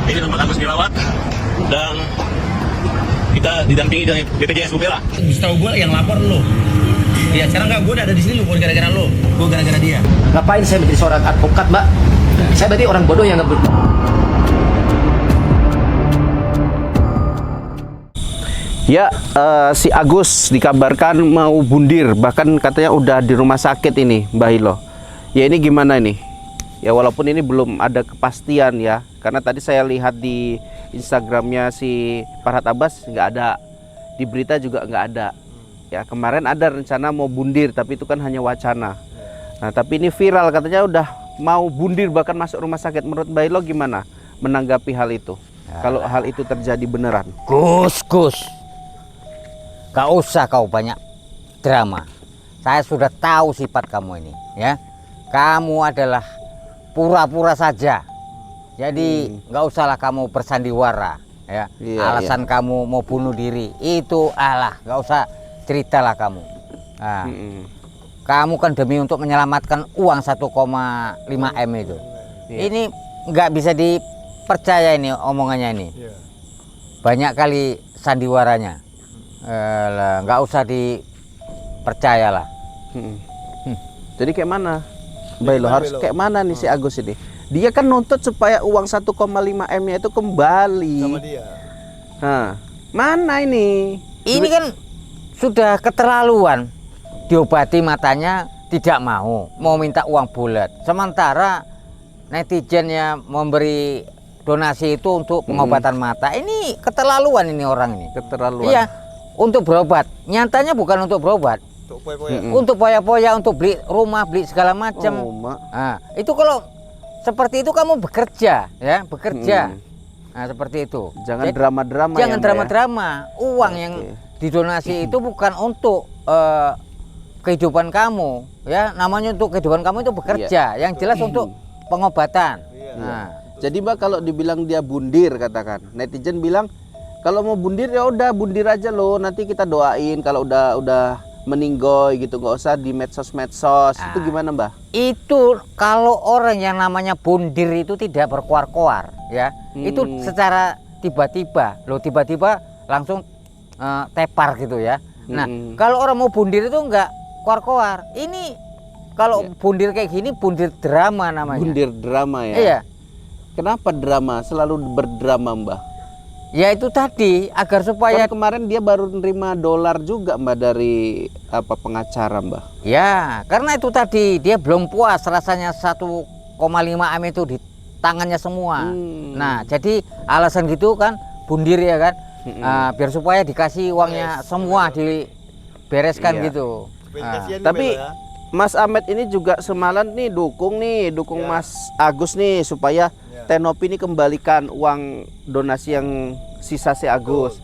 Ini tempat Agus dirawat dan kita didampingi dari BPJS Bupera. Setahu gue yang lapor lo. Ya sekarang nggak, gue udah ada di sini bukan gara-gara lo, gue gara-gara dia. Ngapain saya menjadi seorang advokat, Mbak? Saya berarti orang bodoh yang nggak Ya, si Agus dikabarkan mau bundir, bahkan katanya udah di rumah sakit ini, Mbah Hilo. Ya ini gimana ini? Ya walaupun ini belum ada kepastian ya, karena tadi saya lihat di Instagramnya si Farhad Abbas nggak ada, di berita juga nggak ada. Ya kemarin ada rencana mau bundir, tapi itu kan hanya wacana. Nah tapi ini viral katanya udah mau bundir bahkan masuk rumah sakit. Menurut Mbah Hilo gimana menanggapi hal itu? Kalau hal itu terjadi beneran? Gus, gak usah kau banyak drama. Saya sudah tahu sifat kamu ini, ya. Kamu adalah pura-pura saja. Jadi nggak usahlah kamu bersandiwara, ya. Alasan kamu mau bunuh diri itu nggak usah ceritalah kamu. Nah, kamu kan demi untuk menyelamatkan uang 1,5 M itu. Ini nggak bisa dipercaya ini omongannya ini. Banyak kali sandiwaranya. Nggak usah dipercayalah. Jadi kayak mana? Bailo harus kayak mana nih si Agus ini? Dia kan nuntut supaya uang 1,5 M-nya itu kembali sama dia. Nah, mana ini? Ini kan sudah keterlaluan. Diobati matanya tidak mau minta uang bulat. Sementara netizennya memberi donasi itu untuk pengobatan mata. Ini keterlaluan ini orang ini. Keterlaluan. Iya, untuk berobat. Nyatanya bukan untuk berobat. Untuk poya-poya. Untuk poya-poya, untuk beli rumah, beli segala macam. Nah, itu kalau seperti itu kamu bekerja, ya, bekerja. Nah, seperti itu. Jangan drama-drama. Jangan drama-drama. Uang yang didonasi itu bukan untuk kehidupan kamu, ya. Namanya untuk kehidupan kamu itu bekerja. Yang jelas untuk pengobatan. Nah, jadi Mbak kalau dibilang dia bundir katakan, netizen bilang kalau mau bundir ya udah bundir aja loh, nanti kita doain kalau udah meninggoy gitu, nggak usah di medsos-medsos. Itu gimana Mbah? Itu kalau orang yang namanya bundir itu tidak berkoar-koar, ya. Itu secara tiba-tiba, tiba-tiba langsung tepar gitu ya. Nah, kalau orang mau bundir itu nggak koar-koar. Ini kalau bundir kayak gini bundir drama namanya. Bundir drama ya. Iya. Kenapa drama? Selalu berdrama Mbah. Ya itu tadi agar supaya kan kemarin dia baru nerima dolar juga Mbak dari pengacara Mbak. Ya karena itu tadi dia belum puas rasanya 1,5 M itu di tangannya semua. Nah jadi alasan gitu kan bundir ya kan, biar supaya dikasih uangnya semua dibereskan gitu. Tapi Mas Ahmed ini juga semalam nih dukung Mas Agus nih supaya Tenopi ini kembalikan uang donasi yang sisa si Agus.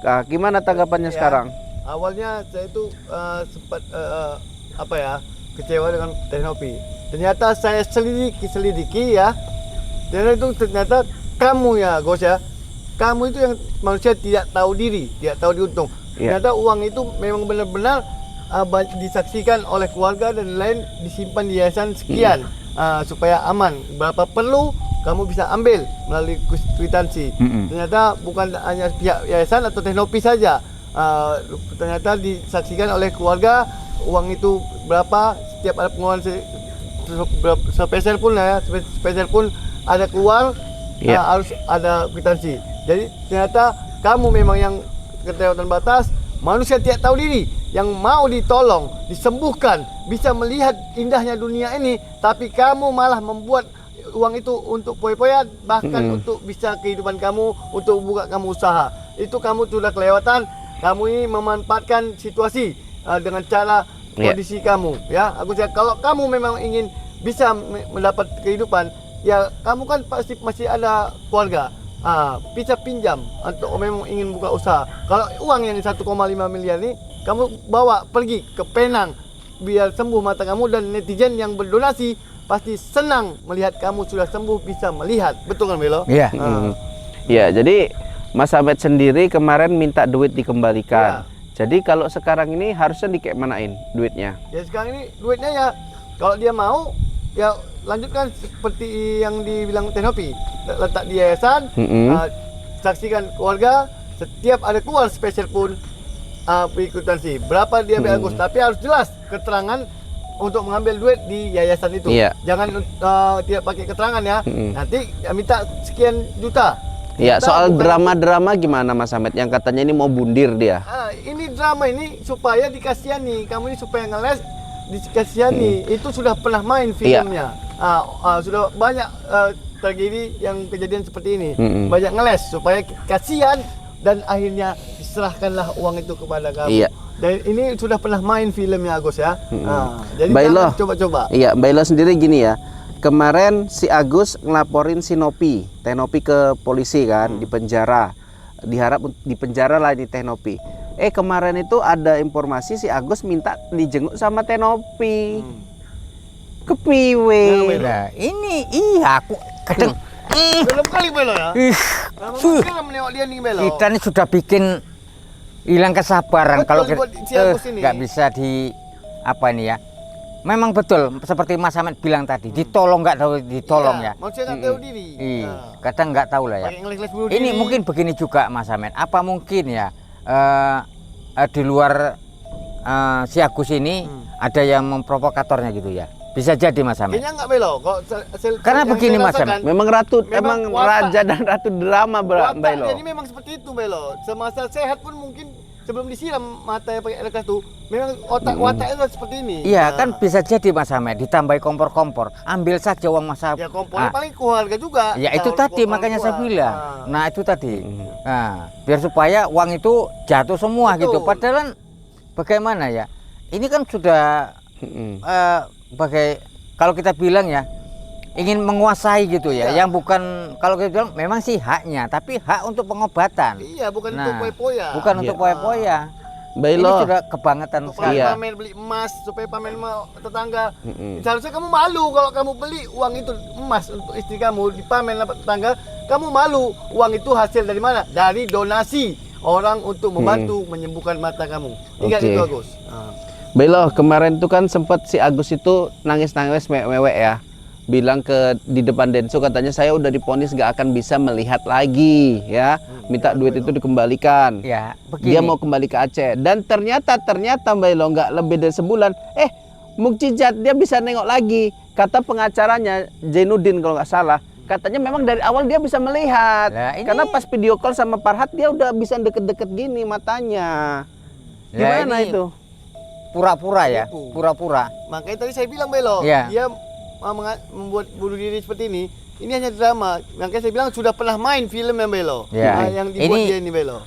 Nah, gimana tanggapannya sekarang? Awalnya saya itu sempat kecewa dengan Tenopi. Ternyata saya selidiki ya. Ternyata kamu ya Gus ya. Kamu itu yang manusia tidak tahu diri, tidak tahu diuntung. Ternyata uang itu memang benar-benar disaksikan oleh keluarga dan lain disimpan di yayasan sekian supaya aman. Berapa perlu kamu bisa ambil melalui kwitansi. Ternyata bukan hanya pihak yayasan atau Tenopi saja. Ternyata disaksikan oleh keluarga uang itu berapa, setiap ada pengeluaran spesial pun ya, spesial pun ada keluar harus ada kwitansi. Jadi ternyata kamu memang yang kelewatan batas, manusia tidak tahu diri, yang mau ditolong, disembuhkan, bisa melihat indahnya dunia ini, tapi kamu malah membuat uang itu untuk poya-poya, bahkan untuk bisa kehidupan kamu, untuk buka kamu usaha. Itu kamu sudah kelewatan. Kamu ini memanfaatkan situasi dengan cara kondisi kamu, ya. Aku cakap kalau kamu memang ingin bisa mendapat kehidupan, ya kamu kan pasti masih ada keluarga. Bisa pinjam untuk memang ingin buka usaha. Kalau uang yang 1,5 miliar ini kamu bawa pergi ke Penang biar sembuh mata kamu, dan netizen yang berdonasi pasti senang melihat kamu sudah sembuh, bisa melihat. Betul kan Belo? Iya. Iya, jadi Mas Ahmed sendiri kemarin minta duit dikembalikan. Jadi kalau sekarang ini harusnya dikemanain duitnya? Ya sekarang ini duitnya ya kalau dia mau ya lanjutkan seperti yang dibilang Tenopi. letak di yayasan. Mm-mm. Saksikan keluarga, setiap ada keluar spesial pun berikutan sih. Berapa dia ambil Agus, tapi harus jelas keterangan untuk mengambil duit di yayasan itu. Iya. Jangan tidak pakai keterangan ya. Nanti minta sekian juta. Ya, Kita soal bukan- drama-drama gimana Mas Ahmed yang katanya ini mau bundir dia? Ini drama ini supaya dikasihani. Kamu ini supaya ngeles dikasihani. Itu sudah pernah main filmnya. Sudah banyak tragedi yang kejadian seperti ini. Banyak ngeles supaya kasihan dan akhirnya diserahkanlah uang itu kepada kamu. Iya. Dan ini sudah pernah main filmnya Agus ya. Jadi Baiklah. jangan coba-coba. Iya, Mbak Ilo sendiri gini ya. Kemarin si Agus ngelaporin si Nopi, Teh Nopi ke polisi kan, di penjara. Diharap di penjara lah di Teh Nopi. Kemarin itu ada informasi si Agus minta dijenguk sama Teh Nopi. Kepiwe. Nah, ini iya aku kadang Belum kali Belo ya. Lama Suh. sekali menengok dia nih Belo. kita ini sudah bikin hilang kesabaran Betul, kalau buat si Agus ini. nggak bisa di apa ini ya. Memang betul seperti Mas Ahmed bilang tadi, ditolong nggak tahu ditolong ya. Manusia nggak tahu diri. Iya, kadang nggak tahu lah ya. Pakai ngeles-ngeles bunuh Ini diri. mungkin begini juga Mas Ahmed. Apa mungkin ya di luar si Agus ini ada yang memprovokatornya gitu ya? Bisa jadi Mas Ahmed. Kayaknya nggak Belo. Karena begini, Mas Ahmed. Memang ratu, Memang emang watak- raja dan ratu drama Mbak Ilo. Jadi memang seperti itu Belo. Semasa sehat pun mungkin sebelum disiram mata yang pakai air keras itu, memang wataknya seperti ini. Iya, kan bisa jadi Mas Ahmed ditambahi kompor-kompor. Ambil saja uang Mas Ahmed. Ya kompornya paling keluarga juga. Ya itu Kalau tadi kompor makanya saya keluar. bilang. Nah itu tadi. Nah biar supaya uang itu jatuh semua Betul. gitu. Padahal kan bagaimana ya? Ini kan sudah kalau kita bilang ya ingin menguasai gitu ya. Iya. Yang bukan kalau kita bilang memang sih haknya, tapi hak untuk pengobatan. Iya, bukan untuk Nah, poya-poya. bukan untuk poya-poya. Mbak Ini Ilo. sudah kebangetan Untuk sekali. Iya. pamer beli emas supaya pamer sama tetangga. Seharusnya kamu malu kalau kamu beli uang itu emas untuk istri kamu dipamer sama tetangga. Kamu malu. Uang itu hasil dari mana? Dari donasi orang untuk membantu menyembuhkan mata kamu. Ingat Oke. itu Agus. Belo, kemarin tuh kan sempat si Agus itu nangis-nangis mewek ya. Bilang di depan Denso katanya saya udah diponis nggak akan bisa melihat lagi ya. Minta duit itu dikembalikan. Ya, begini. Dia mau kembali ke Aceh dan ternyata Mbak Ilo nggak lebih dari sebulan mukjizat dia bisa nengok lagi. Kata pengacaranya Zainuddin kalau nggak salah, katanya memang dari awal dia bisa melihat. Lah, ini- Karena pas video call sama Farhat dia udah bisa deket-deket gini matanya. Lah, Gimana ini itu? Pura-pura ya, Tipu. pura-pura. Makanya tadi saya bilang Belo, Iya. dia membuat bunuh diri seperti ini. Ini hanya drama. Makanya saya bilang sudah pernah main film yang Belo. Iya. Yang dibuat Ini- dia ini Belo.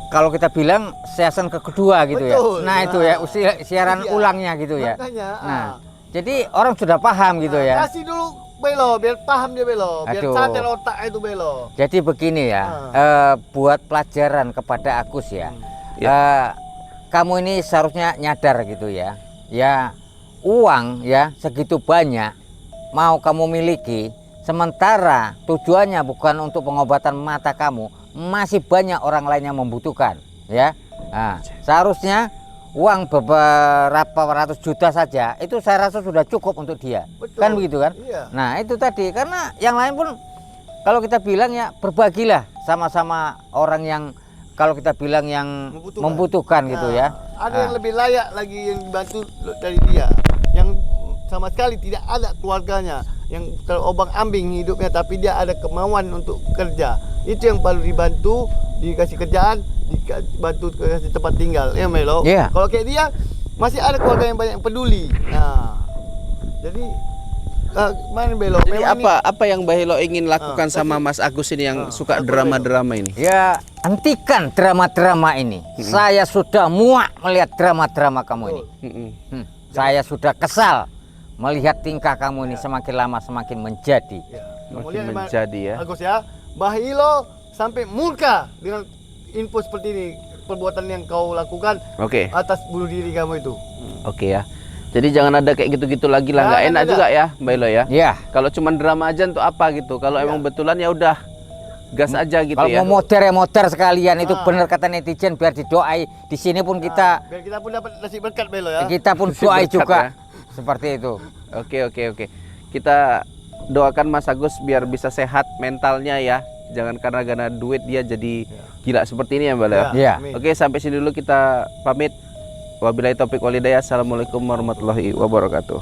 Kalau kita bilang season kedua gitu Betul. ya. Nah, itu ya siaran Iya. ulangnya gitu ya. Makanya, Nah, jadi orang sudah paham gitu ya. Kasih dulu Belo, biar paham dia Belo, biar Aduh. sadar otak itu Belo. Jadi begini ya, buat pelajaran kepada Agus ya. Kamu ini seharusnya nyadar gitu ya. Ya, uang ya segitu banyak mau kamu miliki, sementara tujuannya bukan untuk pengobatan mata kamu, masih banyak orang lain yang membutuhkan ya. Nah, seharusnya uang beberapa ratus juta saja itu saya rasa sudah cukup untuk dia. Betul. Kan begitu kan? Iya. Nah, itu tadi karena yang lain pun kalau kita bilang ya berbagilah sama-sama orang yang kalau kita bilang yang membutuhkan gitu ya. Ada yang lebih layak lagi yang dibantu dari dia, yang sama sekali tidak ada keluarganya, yang terobang-ambing hidupnya, tapi dia ada kemauan untuk kerja. Itu yang perlu dibantu, dikasih kerjaan, dibantu kasih tempat tinggal. Ya Melo. Iya. Kalau kayak dia masih ada keluarga yang banyak yang peduli. Nah, jadi mana Belo? Jadi Memang apa yang Mbak Hilo ingin lakukan sama Mas Agus ini yang suka drama-drama ini? Ya, hentikan drama-drama ini. Saya sudah muak melihat drama-drama kamu ini. Saya sudah kesal melihat tingkah kamu ini semakin lama semakin menjadi. Makin menjadi ya. Agus ya. Mbah Hilo sampai murka dengan info seperti ini, perbuatan yang kau lakukan Oke. atas bunuh diri kamu itu. Oke ya. Jadi jangan ada kayak gitu-gitu lagi lah, nggak Jangan, enak tidak. juga ya, Mbak Ilo ya. Ya, Kalau cuma drama aja untuk apa gitu. Kalau emang betulan ya udah gas aja gitu kalau ya. mau modern ya modern sekalian itu benar kata netizen biar didoai. Di sini pun kita Biar kita pun dapat nasi berkat Belo ya. kita pun Nasi doai berkat juga. ya. Seperti itu. Oke. Kita doakan Mas Agus biar bisa sehat mentalnya ya. Jangan karena duit dia jadi gila seperti ini ya Mbak Leo. Iya. amin. Oke, sampai sini dulu kita pamit. Wabillahi taufiq walhidayah. Assalamualaikum warahmatullahi wabarakatuh.